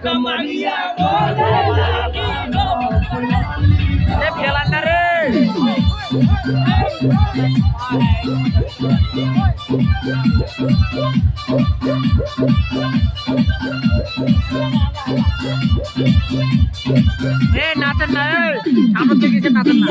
कमरिया बोले लागी नो ए फेलाना रे ए नाचन ना सामने থেকে গেছে নাচন না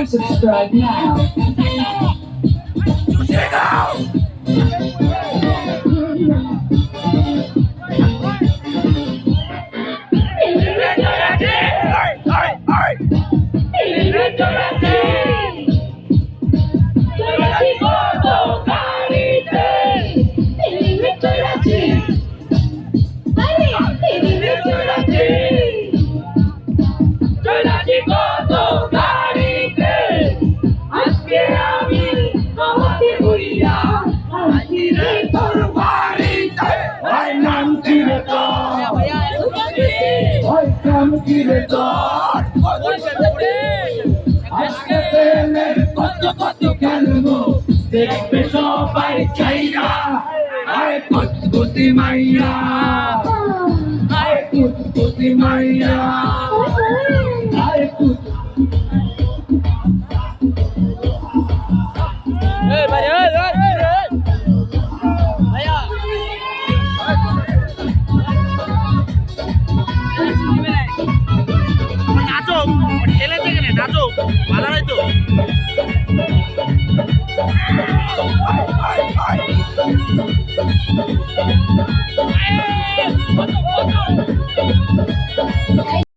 Subscribe now. দেখবে সবাই চাইয়া আয় কুতকুতি মাইয়া আয় কুতকুতি মাইয়া আয় ए भाई ए भैया नाचो खेले থেকে নাচো ভালো নাই তো